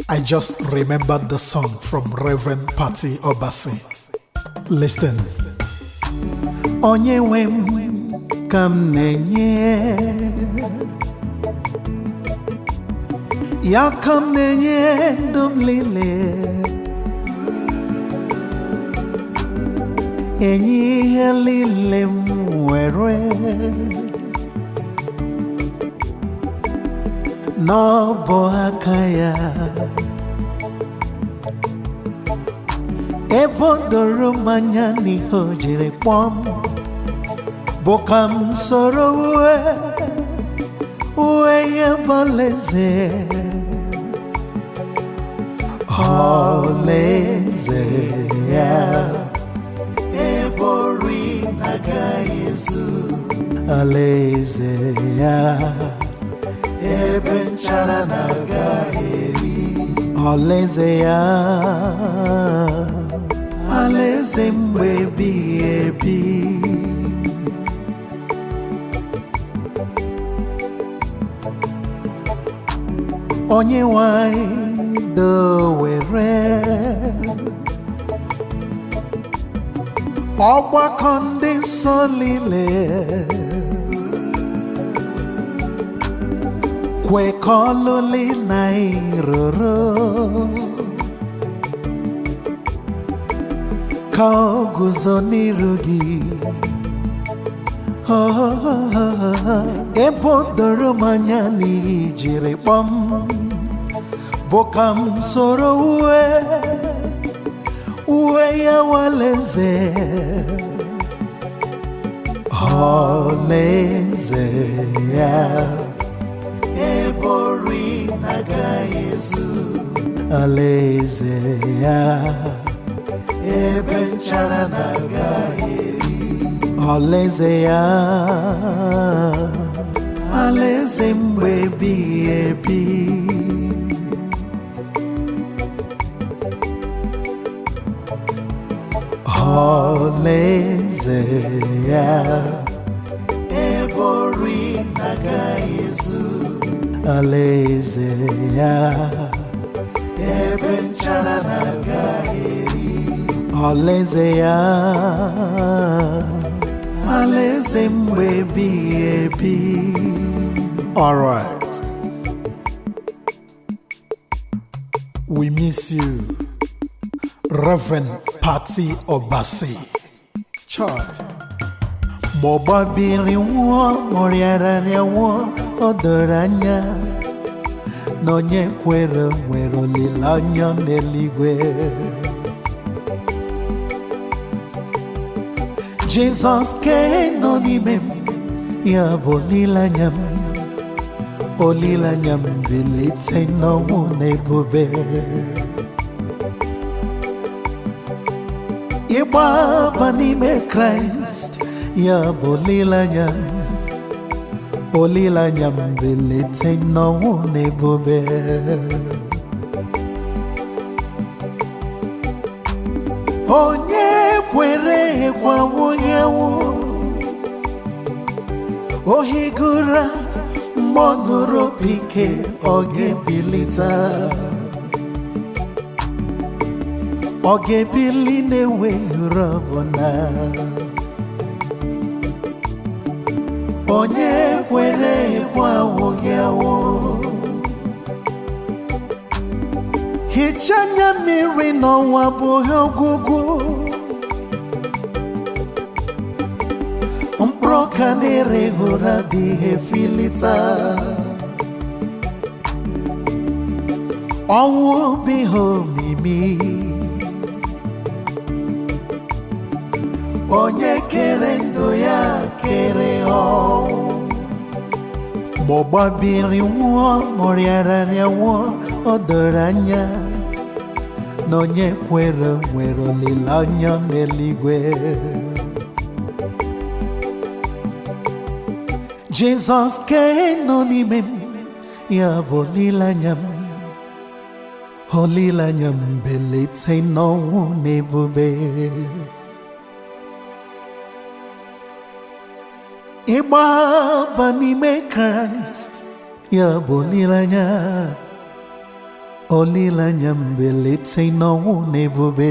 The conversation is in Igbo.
I just remembered the song from Reverend Patty Obassey. Listen. Onye wem kam nenye, ya kam nenye dumlile, enyi helile mwere, no bohakaya. Ebodoro manyani hojire kwam, bokam soro uwe ALAEZE, ALAEZE ya, ebori naga Yesu, ALAEZE ya, ebenchara naga eri, ALAEZE ya. ALAEZE mwebi ebi, onye wai do were, ọgbakọ ndị nsọ niile, kwekọlụli na iroro. Ka ọ guzo n'iru gị, ebe o doro m anya na ijiri kpọm, bụ ka m soro uwe ya ALAEZE, ALAEZE ya, ebe ori naga Yesu, ALAEZE ya, ebenchara naga eri, ALAEZE ya, ALAEZE mwebi ebi. ALAEZE ya, ebori naga Yesu, ALAEZE ya, ebenchara naga eri, ALAEZE ya, ALAEZE mwebi ebi. All right. We miss you, Reverend Patty Obassey. Charge. Mobabiri wo moriararia wo odoranya, nonye kwere mwero lilanyo neligwe. Jesus ke nonimem ya bolilanyam, olilanyam bilite no nebube. Iba banime Christ ya bolilanyam, olilanyam bilite no nebube. Onye kwere kwa wonyewo, ohigura monoro pike oge bilita, oge biline we rabona. Onye kwere kwa wonyewo, hichanya miri no wabuhe gugu, Kanere hura di hefilita, owo biho mimi, onye kere ndo ya kere o. Mobabiri wo moriararia wo odoranya, nonye kwere mwero lilanyo neligwe. Jesus ke nonimem ya bolilanyam, olilanyam belite no nebube. Iba banime Christ ya bolilanya, olileanya mbelite n'ọnwụ na ebube